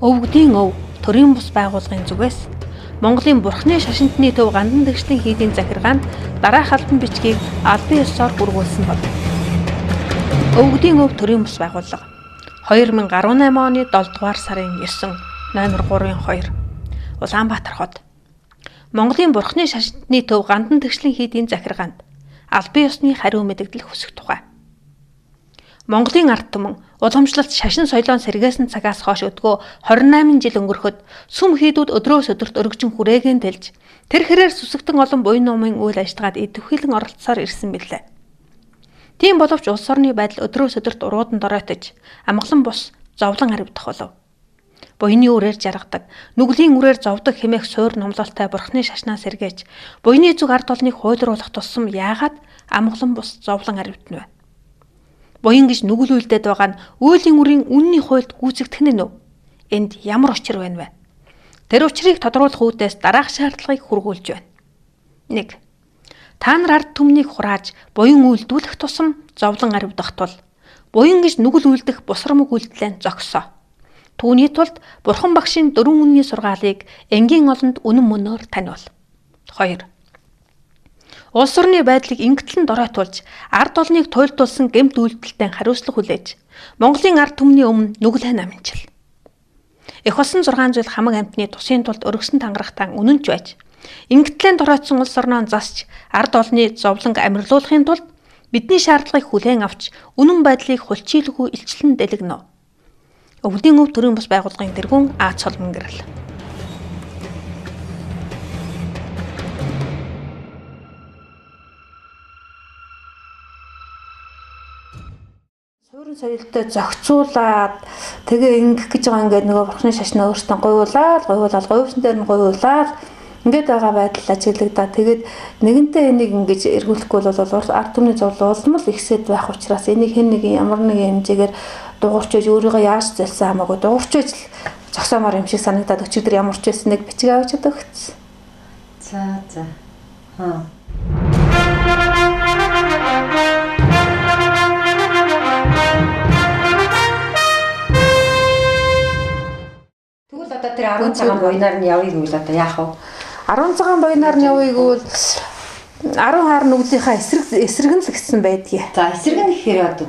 Өвгдийн өв төрийн бус байгууллагын зүгээс Монголын Бурхны шашинтны төв гандан тэгшлийн хийдийн захиргаанд дараах албан бичгийг албан ёсоор хүргүүлсэн бол. Өвгдийн өв төрийн бус байгууллага 2018 оны 7 дугаар сарын 9 номер 3-2 Улаанбаатар хот Монголын Бурхны шашинтны төв гандан тэгшлийн хийдийн захиргаанд албан ёсны хариу мэдэгдэл хүсэх тухай. Монголын ард түмэн уламжлалт шашин соёлоон сэргээсэн цагаас хойш өдгөө 28 жил өнгөрөхөд сүм хийдүүд өдрөөс өдөрт өргөжин хүрээгийн тэлж тэр хэрээр сүсэгтэн олон буян номын үйл ажиллагаанд идэвхжүүлэн оролцсоор ирсэн билээ. Тийм боловч улс орны байдал өдрөөс өдөрт уруудан доройтож амгалан бус зовлон харивдах болов. Буяны үрээр жаргадаг, нүглийн үрээр зовдог хэмээх суур номлолтой Бурхны шашнаа сэргээж буяны зүг ард олныг хуйлруулах тусам яагаад амгалан бус зовлон харивдана вэ? Буян гэж нүгэл үйлдээд байгаа нь үйлийн үрийн үнний хуйлд гүйцэгдэх нь нү. Энд ямар учир байна вэ? Тэр учрыг тодруулах үүдээс дараах шаардлагыг хүргүүлж байна. 1. Та нар ард түмнийг хурааж буян үйлдүүлэх тусам зовлон харивдах тул буян гэж нүгэл үйлдэх бусрамг үйлдэлээ зогсоо. Түүний тулд Бурхан багшийн 4 үнний сургаалыг энгийн олонд үнэн мөнөөр таниул. 2. Улс орны байдлыг ингэтлэн доройтуулж, ард олныг туйлдуулсан гэмт үйлдэлтэй хариуцлага хүлээж, Монголын ард түмний өмнө нүглээ намжил. Эх болсон 6 зүйл хамаг амьтны тусын тулд өргөсөн тангарахтаа үнэнч байж, ингэтлэн доройтсон улс орноо засч, ард олны зовлонг амирлуулахын тулд бидний шаардлагыг хүлээн авч, үнэн байдлыг хулчийлгүй илчлэн дэлгэнэ. Өвгдийн өв төрийн бус байгууллагын тэргүүн Аз холбон гэрэл. Суурин соёлтой зохицуулаад тэгээ ингэх гэж байгаа ингээд нөгөө Бурхны шашнаа өөртөө гуйвуулаад гуйвсан дээр нь гуйвуулаад ингээд байгаа байдал ажиглагдаа тэгээд нэгэнтээ энийг ингэж эргүүлэхгүй бол ард түмний зовлон улмал ихсэд байх учраас энийг хэн нэгэн ямар нэгэн хэмжээгээр дуурч байж өөрийгөө яаж залсан хамаагүй дуурч байж зогсоомоор юм шиг санагдаад өчигдөр ямар ч байсан нэг бичиг аваад өгсөн. За. Тэгвэл одоо тэр 10 цагаан буянаар нь явъя гэвэл одоо яах вэ? 10 цагаан буянаар нь явъя гэвэл 10 хаар нүглийнхаа эсрэг нь л гэсэн байдгийг. За эсрэг нь гэхээр одоо.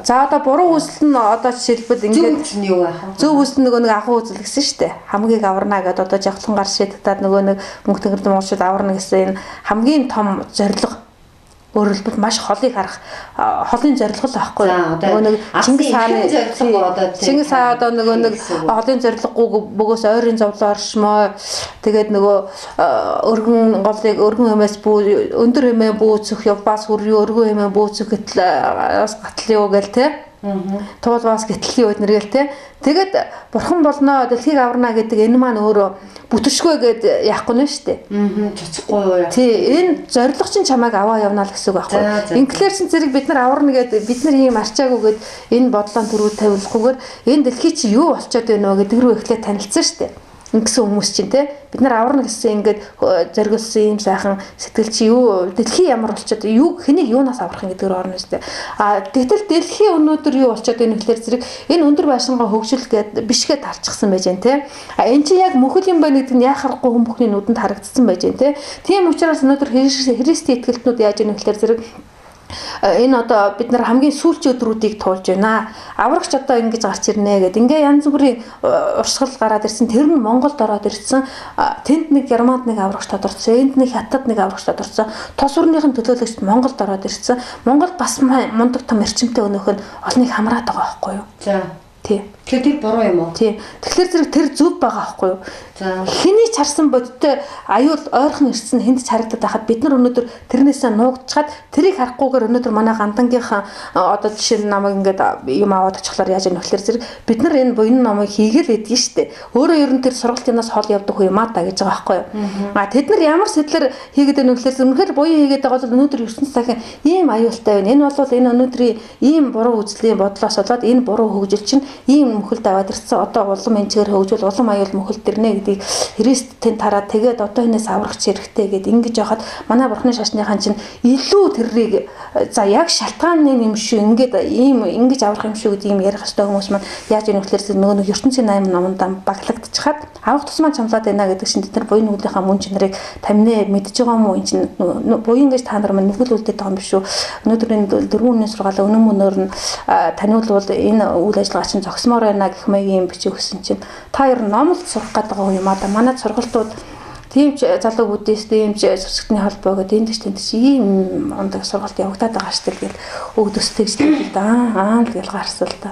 За одоо буруу үсэл нь одоо жишээлбэл ингээд зөв үсэл нь юу байх вэ? Зөв үсэл нөгөө нэг ахуй үзэл гэсэн шүү дээ. Хамгийн аварна гэдээ одоо жавхлан гар шийдэгдээд нөгөө нэг мөнгө төгрөг монголчууд аварна гэсэн энэ хамгийн том зорилго. Өөрөөр хэлбэл маш холыг харах холын зорилго л байхгүй. Нөгөө нэг Чингис хаан одоо нөгөө нэг холын зорилгогүй бөгөөс ойрын зовлон оршмоо тэгээд нөгөө өргөн голыг өргөн хэмээс бүү өндөр хэмээ бүүцөх явбас хүрээ өргөн хэмээ бүүцэх гэтэл гатлын юу гээл те. Туулбаас гэтлэхийн үед нэргээл те. Тэгээд бурхан болноо дэлхийг аварна гэдэг энэ маань өөрөө бүтэршгүй гэд яахгүй нь шүү дээ. Цоцохгүй юу? Тий, энэ зорилго чинь чамайг аваа явнаа л гэсэн үг байхгүй. Инглиш зэрэг бид нар аварна гэдэг бид нар ийм арчаагүйгээд энэ бодлоон төрүүд тавилахгүйгээр энэ дэлхий чи юу болчиход байна вэ гэдэг рүү эхлээд танилцсан шүү дээ. Ингэсэн хүмүүс чинь те бид нар аварна гэсэн ингээд зориулсан юм сайхан сэтгэл чи юу дэлхий ямар болчиход юу хэнийг юунаас аврах юм гэдэг рүү орно шүү дээ. Тэгтэл дэлхий өнөөдөр юу болчиход байна гэхээр зэрэг энэ өндөр байшингаа хөгжил гээд бишгээ тарчихсан байж гэн те. Энд чи яг мөхөл юм байна гэдэг нь яа харахгүй хүн бүхний нүдэнд харагдсан байж гэн те. Тийм учраас өнөөдөр Христийн итгэлтнүүд яаж ийм гэхээр зэрэг энэ одоо бид нар хамгийн сүүлчийн өдрүүдийг туулж байна. Аврагч одоо ингэж гарч ирнэ гэдэг. Ингээ янз бүрийн урсгал гараад ирсэн. Тэр нь Монголд ороод ирсэн. Тэнд нэг Германд нэг аврагч тодорцсон. Энд нэг Хятад нэг аврагч тодорцсон. Тос өрнийхэн төлөөлөгчд Монголд ороод ирсэн. Монгол бас мундаг том эрчимтэй өнөөх нь олныг хамраад байгаа байхгүй юу? За. Тий. Тэгэхээр буруу юм уу? Тий. Тэгэхээр зэрэг тэр зөв байгаа байхгүй юу? За. Хэний ч харсан бодтой аюул ойрхон ирсэн хэнд ч харагдаад байхад бид нар өнөөдөр тэрнээсээ нуугдчихад тэрийг харахгүйгээр өнөөдөр манай гандангийнхаа одоо жишээ нь намайг ингээд юм аваад очихлоор яаж яах вэ гэхээр зэрэг бид нар энэ буян номыг хийгээл байдгийн штэ. Өөрөө ер нь тэр сургалтынаас хол явдаг хүн юм аа та гэж байгаа байхгүй юу? Тэд нар ямар сэтлэр хийгээд байна вэ гэхээр үнэхээр буян хийгээд байгаа бол өнөөдөр ертөнц дахин ийм аюултай байна. Энэ бол энэ өнөөдрийн ийм буруу үзлийн бодлоос болоод энэ буруу хөгжил чинь ийм мөхөлд аваад ирсэн. Одоо улам энэгээр хөгжүүл улам аюул мөхөлд ирнэ гэдгийг Христэнд тараад тэгээд одоо энэс аврагч хэрэгтэй гэд ингэж яхад манай Бурхны шашныхан чинь илүү тэррийг за яг шалтгааны юм шүү ингээд ингэж аврах юм шүү гэдэг юм ярих хэвээр хүмүүс маань яаж ийм хөтлөөр нөгөө нэг ертөнцийн 8 номонд баглагдчихад авах тусмаа чамлаад байна гэдэг чинь бид нар буян нүглийнхаа мөн чанарыг тамины мэдж байгаа мó энэ чинь буян гэж та нар маань нүгэлүүлдэг байгаа юм биш үү өнөөдрийн 4 өдрийн сургаалаа өнөө мөнөөр нь таниулвал энэ үйл ажиллагаа чинь зогсмоор байна гэх маягийн бичиг өгсөн чинь та ер нь номлол сурах гэдэг юм аа да манай сургалтууд тийм ч залуу буддист тийм ч сүсгтний холбоо гэдэг энэ ч тэнд чи ийм ондог сургалт явагдаад байгаа шүү дээ гэж өгдөстэй гэж л гэж гарсан л та.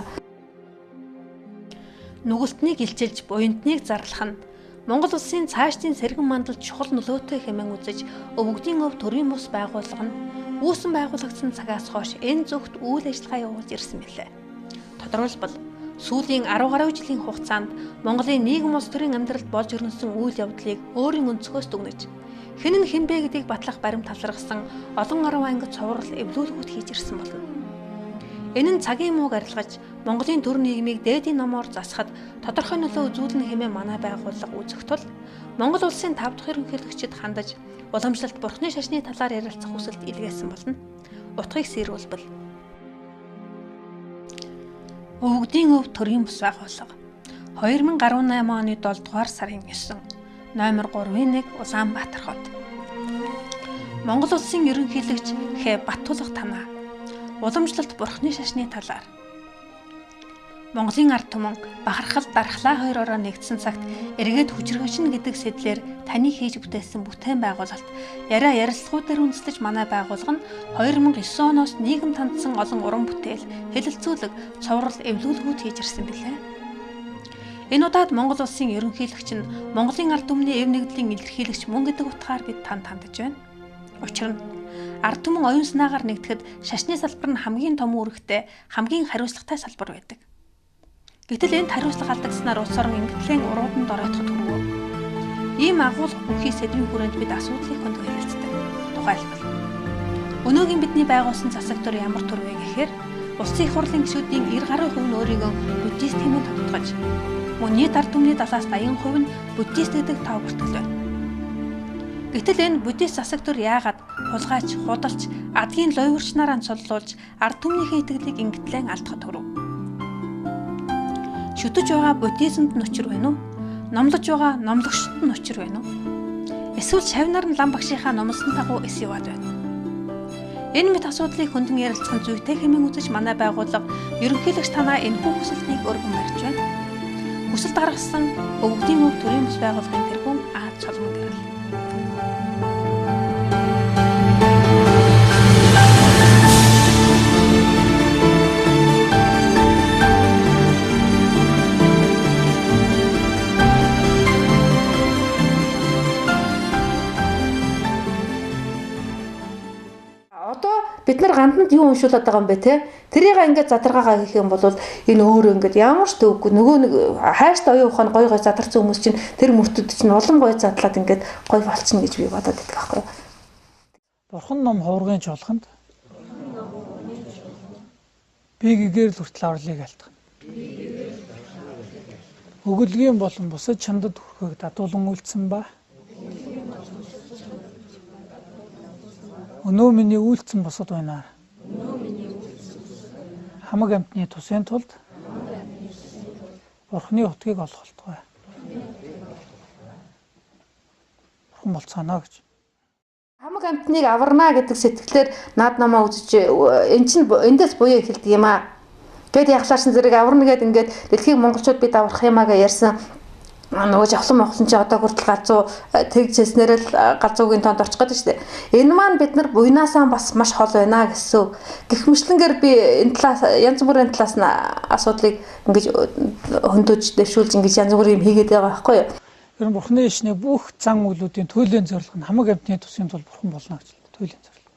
Нүгэлтнийг илчилж буянтныг зарлах нь Монгол улсын цаашдын сэргэн мандалд чухал нөлөөтэй хэмээн үзэж өвгдийн өв төрийн бус байгууллага нь үүсэн байгуулагдсан цагаас хойш энэ зөвхт үйл ажиллагаа явуулж ирсэн билээ. Тодорхойлбол сүүлийн 10 гаруй жилийн хугацаанд Монголын нийгэм улс төрийн амьдралд болж өрнөсөн үйл явдлыг өөрийн өнцгөөс дүгнэж хэн нь хинбэ гэдгийг батлах баримт талархсан олон гаруй ангид цуврал эвлүүлгүүд хийж ирсэн болно. Энэ нь цагийн мууг арилгаж Монголын төр нийгмийг дээдийн номоор засахад тодорхой нөлөө үзүүлнэ хэмээн манай байгууллага үзэх тул Монгол улсын 5 дахь ерөнхийлөгчид хандаж уламжлалт бурхны шашны талаар ярилцах хүсэлт илгээсэн болно. Утгыг сэрүүлбэл Өвгдийн өв төрийн бус байгууллага 2018 оны 7 дугаар сарын 9 номер 3-1 Улаанбаатар хот Монгол улсын ерөнхийлөгч Хэ Баттулга танаа уламжлалт бурхны шашны талаар Монголын ард түмэн бахархал дархлаа хоёроор нэгдсэн цагт эргээд хүчрхэгшин гэдэг сэтлэр таны хийж бүтээсэн бүтээн байгуулалт яриа ярилцлагуудаар үндэслэж манай байгууллага нь 2009 оноос нийгэм тандсан олон уран бүтээл, хэлэлцүүлэг, цуврал, эвлүүлгүүд хийж ирсэн билээ. Энэ удаад Монгол улсын ерөнхийлөгч нь Монголын ард түмний эв нэгдлийн илэрхийлэгч мөн гэдэг утгаар бид танд хандаж байна. Учир нь ард түмэн оюун санаагаар нэгдэхэд шашны салбар нь хамгийн том үүрэгтэй, хамгийн хариуцлагатай салбар байдаг. Гэтэл энд хариуцлага алдагснаар улс орон эмгэтлийн урууданд оройтход хүрв. Ийм агуулга бүхий сэдвийн хүрээнд бид асуудлыг хөндөг хэлэлцдэг. Тухайлбал өнөөгийн бидний байгуулсан засаг төр ямар төр вэ гэхээр улсын их хурлын гишүүдийн 90 гаруй хувь нь өөрийгөө буддист хэмээн тодтогч, мөн нийт ард түмний 70-80% нь буддист гэдэг тав бүртгэл байна. Гэтэл энэ буддист засаг төр яагаад хулгайч, худалч, адгийн лойворч нараа цоллуулж ард түмнийхээ итгэлийг ингэтлэн алдахад хүрв. Шүтэж байгаа буддизмд нь учир байна уу? Номлож байгаа номлогчд нь учир байна уу? Эсвэл шавнаар нь лам багшийнхаа номлосон дагуу эс яваад байна уу? Энэ мэт асуудлыг хөндлөн ярилцах нь зүйтэй хэмээн үзэж манай байгууллага ерөнхийлөгч танаа энэхүү хүсэлтийг өргөн барьж байна. Хүсэлт гаргасан Өвгдийн өв төрийн бус байгууллагын тэргүүн Аз Цолмон гэрэл. Бид нар ганданд юу уншуулад байгаа юм бэ те? Тэрийг ингээд задаргаагаа гэх юм бол энэ өөр ингээд ямар ч төвгүй нөгөө нэг хайштай оюун ухаан гой гой задарсан хүмүүс чинь тэр мөртөд чинь улам гой задлаад ингээд гой болчихно гэж би бодоод байдаг байхгүй юу? Бурхан ном хуургын чуулганд би гэгээр л хүртэл авралыг алтгана. Өгөлгийн болон бусад чамдад хүрхийг дадуулан үйлцсэн ба өнөө миний үйлцэн босод байна. Хамаг амтны тусын тулд Бурхны утгыг олох болтугай. Бурхан болцооноо гэж. Хамаг амтныг аварна гэдэг сэтгэлээр наад намаа үзэж эн чинь эндээс буяа эхэлдэг юм аа. Гэт яхлаашин зэрэг аварна гэд ингээд дэлхийг монголчууд бид аврах юмаа гэж ярьсан. Нөгөө жавхлан чи одоо хүртэл галзуу тэгжсэнээр л галзуугийн тоонд орчих гээд штэ. Энэ маань бид нар буйнаасаа бас маш хол байна гэсэн. Гэх мэтлэнгээр би энэ талаас янз бүрийн талаас нь асуудлыг ингэж хөндөж дэвшүүлж ингэж янз бүрийн юм хийгээд байгаа байхгүй юу? Ер нь Бурхны ишний бүх зан үйлүүдийн төлөлийн зорилго нь хамаг амтны тусын тул Бурхан болно гэж төлөлийн зорилго.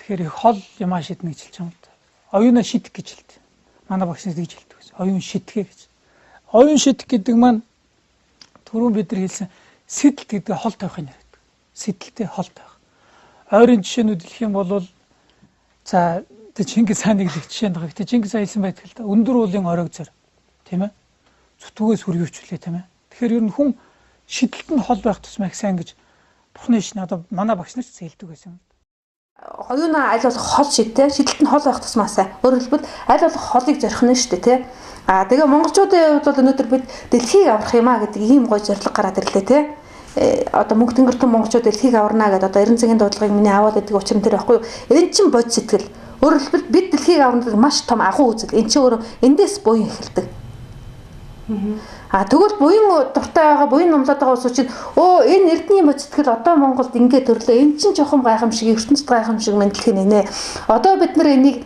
Тэгэхээр их хол юмаа шиднэ гэж хэлж байгаа юм да. Оюунаа шидэх гэж хэлдэг. Манай багш нэг гэж хэлдэг гэсэн. Оюун шидэхэ гэж. Оюун шидэх гэдэг маань түрүүн бид нар хэлсэн сэтэл гэдэг хол тавихын нэр гэдэг. Сэтэлтэй хол тавих. Ойрын жишээнүүд хэлэх юм бол за Чингис хааныг л жишээ нэг. Гэтэ Чингис хаан хэлсэн байдаг л да. Өндөр уулын оройг зөр. Тийм ээ. Зүтгээс хүргэвчлээ тийм ээ. Тэгэхээр ер нь хүн шидэлтэнд хол байх тусмаа их сайн гэж Бурхны иш надад манай багш нар ч хэлдэг байсан. Оюуна аль болох хол шидтэй, шидэлт нь хол байх тусмаасаа. Өөрөөр хэлбэл аль болох холыг зорих нь шүү дээ, тий. Тэгээ монголчуудын хувьд бол өнөөдөр бид дэлхийг аврах юм а гэдэг ийм гоё зорилго гараад ирлээ, тий. Одоо мөнгө тэнгэртэн монголчууд дэлхийг аварна гэдэг одоо 90 цагийн дуудлагыг миний аваад байдаг учраас тэр байхгүй юу. Энэ чинь бод сэтгэл. Өөрөөр хэлбэл бид дэлхийг аварна гэдэг маш том агуу үзэл. Энэ чинь өөрөө эндээс буян эхэлдэг. Тэгвэл буян дуртай байгаа, буян номлоод байгаа улсууд чинь энэ эрдний бод сэтгэл одоо Монголд ингэ төрлөө. Энэ чинь жоохон гайхамшиг, ертөнцид гайхамшиг мэдлэх нэ. Одоо бид нар энийг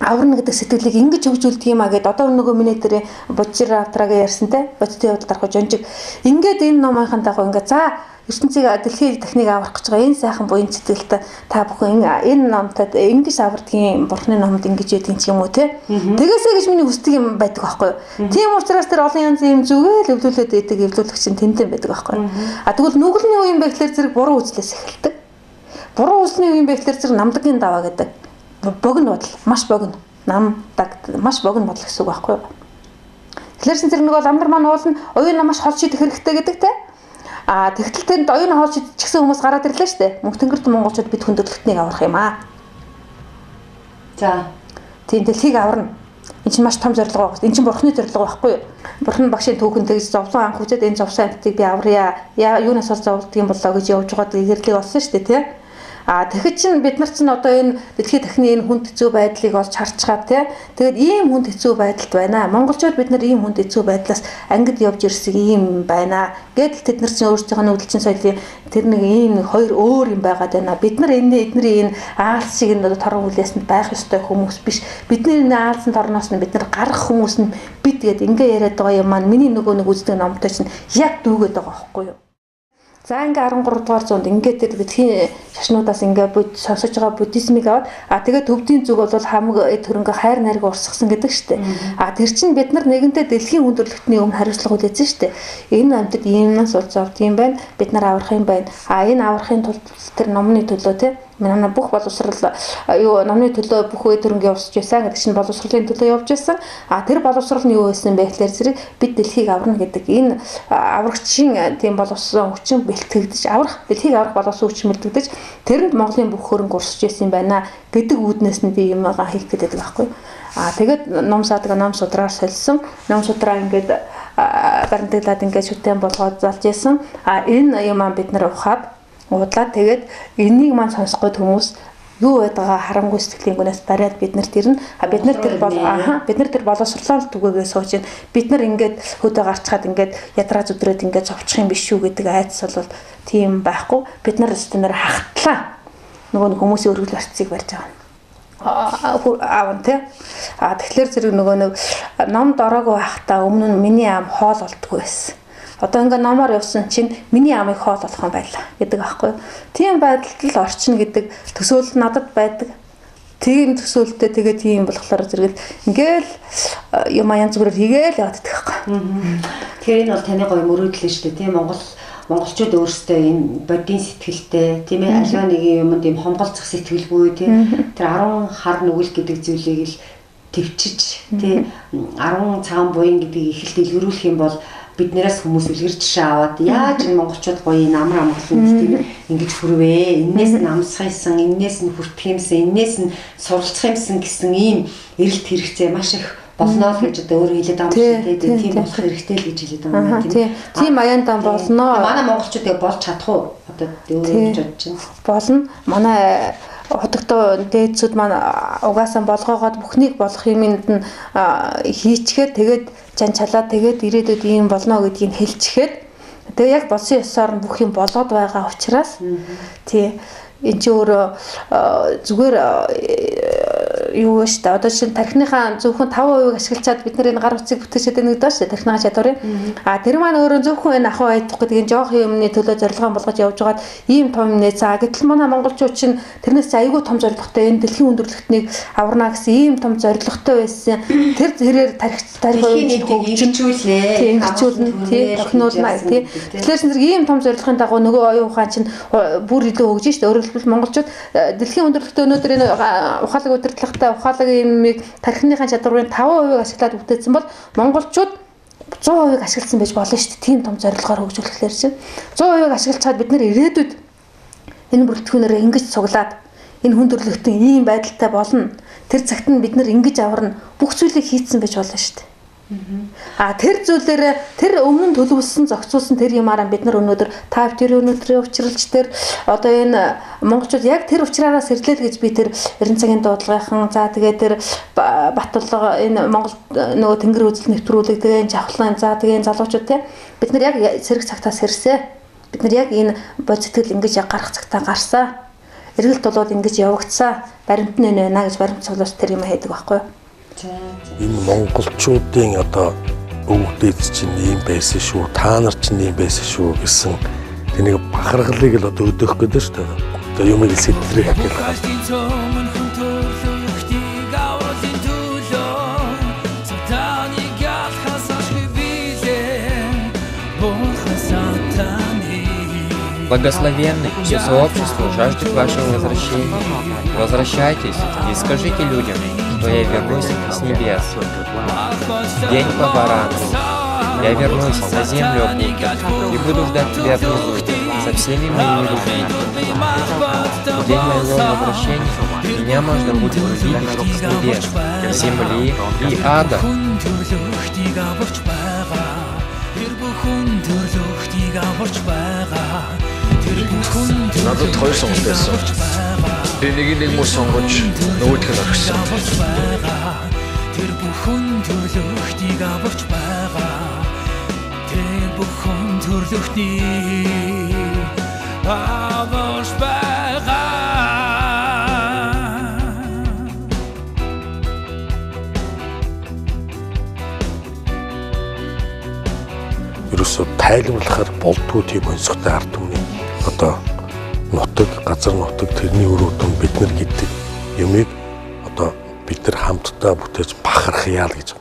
аварна гэдэг сэтгэлийг ингэж хөгжүүлдэг юм а гэд одоо нөгөө миний тэр Божиравтрагийн ярьсантай бодитын явдал дарах жонжиг ингээд энэ номынхан дагуу ингээд за ертөнцийг дэлхийн техник аврах гэж байгаа энэ сайхан буян сэтгэлтэй та бүхэн энэ номтод ингэж авардгийн бурхны номд ингэж ядгийн юм уу те тэгээсээ гэж миний хүсдэг юм байдаг байхгүй юу тийм учраас тэр олон янзын юм зүгээл өвлүүлээд идэг эвлүүлэгч чинь тэнтэн байдаг байхгүй юу тэгвэл нүгэлний үеийн байхлаар зэрэг буруу үзлээс эхэлдэг буруу үзлний үеийн байхлаар зэрэг намдгийн даваа гэдэг богино бодол маш богино намдаг маш богино бодол гэсэн үг байхгүй юу. Тэгэхээр зэрэг нөгөө ламдар маань уулна оюуна маш хол шийдэх хэрэгтэй гэдэг те. Тэгтэл тэнд оюуна хол шийдчихсэн хүмүүс гараад ирлээ шүү дээ. Мөнх тэнгэрт монголчууд бид хүндрэлтнийг аврах юм аа. За. Тийм дэлхийг аварна. Энэ чинь маш том зорилго байна. Энэ чинь бурхны зорилго байхгүй юу. Бурхан багшийн түүхэнд тэгж зовлон анх үзээд энэ зовсон амьтдыг би аврая. Юунаас бол зовлдог юм болоо гэж явж байгаад гэрлэг болсон шүү дээ те. Тэгэхэд чинь бид нар чинь одоо энэ дэлхийн техникийн энэ хүнд хэцүү байдлыг олж харцгаад тий. Тэгээд ийм хүнд хэцүү байдалд байна. Монголчууд бид нар ийм хүнд хэцүү байдлаас ангид явж ирсэг ийм байна. Гэтэл тэд нар чинь өөрсдийнхөө нүүдэлчин соёлын тэр нэг ийм хоёр өөр юм байгаад байна. Бид нар эдний энэ аалс шиг энэ торон хүлээсэнд байх ёстой хүмүүс биш. Бидний энэ аалсан торноос нь бид нар гарах хүмүүс нь бид гээд ингээ яриад байгаа юм маань миний нөгөө нэг үздэг номтой чинь яг дүүгээд байгаа байхгүй юу? За ингээ 13 дугаар зуунд ингээ тэр дэлхийн шашнуудаас ингээ сонсож байгаа буддизмыг аваад тэгээд төвдийн зүг бол хамаг төрөнгө хайр найраг урсгасан гэдэг штеп. Тэр чинь бид нар нэгэнтээ дэлхийн хүндрэлтний өмнө хариуцлага үлээсэн штеп. Энэ амьтад иймнээс улс авт юм байна. Бид нар аврах юм байна. Энэ аврахын тулд тэр номны төлөө те манай бүх боловсрал номны төлөө бүх үе төрөнгийн явуулж байсан гэдэг чинь боловсролын төлөө явж байсан. Тэр боловсрол нь юу байсан бэ гэхээр зэрэг бид дэлхийг аварна гэдэг энэ аврагчийн тийм боловсон хүчин бэлтгэгдэж дэлхийг аврах боловсон хүчин бэлтгэгдэж тэрэнд Монголын бүх хөрөнгө урсж байсан юм байна гэдэг үүднээс нь би юм байгаа хийх гэдэг байхгүй. Тэгээд ном саадаг ном судраар солисон. Ном судраа ингээд баримтаглаад ингээд шүтэн болгоод залж исэн. Энэ юм бид нар ухаад уудлаа тэгээд энийг маань сонсох гээд хүмүүс юу байдгаа харамгүй сэтгэлийн гүнээс бариад бид нарт ирнэ. Бид нар тэр боловсрлол түгээгээ сууж ин бид нар ингээд хөдөө гарчхаад ингээд ядраа зүдрээд ингээд зовчих юм биш үү гэдэг айдас бол тийм байхгүй. Бид нар өстөнөр хахтлаа нөгөө хүмүүсийн өргөл барьцыг барьж байгаа. Аавн тий. Тэгэхээр зэрэг нөгөө нэг ном дороогүй байхдаа өмнө нь миний ам хоол олдгүй байсан. Одоо ингээ номоор явсан чинь миний амыг хоол болох юм байлаа гэдэг аахгүй. Тийм байдалд л орчин гэдэг төсөөлөл надад байдаг. Тийм төсөөлөлтэй тэгээ тийм болохоор зэрэгэл ингээл юм янз бүрээр хийгээл явдаг аахгүй. Тэгэхээр энэ бол таны гоё мөрөөдөл шүү дээ. Тийм монголчууд өөрсдөө энэ бодийн сэтгэлтэй тийм ээ аливаа нэгэн юмд ийм хомголцох сэтгэлгүй тийм тэр 10 хар нүгэл гэдэг зүйлийг л төвчиж тийм 10 цагаан буян гэдгийг ихэлт илрүүлэх юм бол биднээс хүмүүс үлгэр жишээ аваад яаж энэ монголчууд гоё намар амгалан тийм ингэж хүрвэ энээс нь амсах юмсан энээс нь хүртэх юмсан энээс нь суралцах юмсан гэсэн ийм эрэлт хэрэгцээ маш их болно л гэж одоо өөрөө хэлээд байгаа юм шиг тийм болох хэрэгтэй л гэж хэлээд байгаа юм тийм аянд болно. Манай монголчууд болж чадах уу одоо өөрөө бодож чинь болно. Манай хотогдоо дээдсүүд маань угаасаа болгоогоод бүхнийг болох юмд нь хийчгээд тэгээд чанчалаад тэгээд ирээдүйд ийм болно гэдгийг хэлчихээд тэгээ яг болсон ёсоор бүх юм болоод байгаа учраас тий энэ ч өөрөө зүгээр юу вэ штэ одоо чинь тархиныхаа зөвхөн 5% ашиглачаад бид нар энэ гар утсыг бүтээчээд нэг доош тархиныхаа чадварыг тэр маань өөрөө зөвхөн энэ ахуй айдах гэдэг энэ жоох юмны төлөө зорилгоо болгож явж байгаад ийм том нэ за гэтэл манай монголчууд чинь тэрнээс айгүй том зорилготой энэ дэлхийн хүндрэлтнийг аварна гэсэн ийм том зорилготой байсан тэр зэрээр тархины хөгжүүлээ хөгжүүлнэ тий технологи тий тэгэхээр зэрэг ийм том зорилгын дагуу нөгөө оюун ухаан чинь бүр илүү хөгжиж штэ өөрөөр хэлбэл монголчууд дэлхийн хүндрэлтөө өнөөдөр энэ ухаалаг удирдлагатай ухаалагын юмыг тархиныхаа чадварын 5% ашиглаад бүтээсэн бол монголчууд 100% ашигласан байж болно шүү дээ. Тийм том зорилгоор хөгжүүлэхлээр чинь 100% ашиглацаад бид нэр ирээдүйд энэ бүрэлдэхүүнээр ингэж цуглаад энэ хүн төрлөختөн ийм байдалтай болно. Тэр цагт нь бид нар ингэж аварна. Бүх зүйлийг хийцэн байж болно шүү дээ. Тэр зүйлээр тэр өмнө нь төлөвлөсөн зохицуулсан тэр юмараа бид нар өнөөдөр тав тэр өнөөдрийн учралч тэр одоо энэ монголчууд яг тэр учраас сэрлэл гэж би тэр 90 цагийн дуудлагынхан за тэгээ тэр Батулга энэ Монгол нөгөө тэнгэр үзэл нэвтрүүлэг тэгээ жавхлан за тэгээ залуучууд те бид нар яг сэрэг цагтаа сэрсэ бид нар яг энэ бод сэтгэл ингэж яг гарах цагтаа гарсаа эргэлт болоод ингэж явагдсаа баримт нь байна гэж баримт цуглуулж тэр юм хийдэг байхгүй юу. Энэ монголчуудын одоо өвгдөөд чинь ийм байсан шүү, та нар чинь ийм байсан шүү гэсэн тэнийг бахаргалыг л одоо өдөөх гэдэг шүү дээ. Одоо юмыг сэтрэх гэх юм. Благословенный все сообщество жаждет вашего возвращения. Возвращайтесь и скажите людям, что я вернусь с небес. День по барану. Я вернусь на землю и буду ждать тебя внизу со всеми моими людьми. В день моего возвращения меня можно будет увидеть с небес, земли и ада. Надад хоёр сонголт байсан. Нэг мөр сонгож нөгөөх нь орхисон. Тэр бүхэн төрлөختийг аварч байгаа. Тэр бүхэн төрлөختийг аварч байгаа. Ерөөсөө тайлбарлахаар болдгоо тийм өнцгтэй ард түмний одоо нутаг, газар нутаг тэрний өрөөдөн бид нар гэдэг юмыг одоо бид нар хамтдаа бүтээж бахархъя л гэж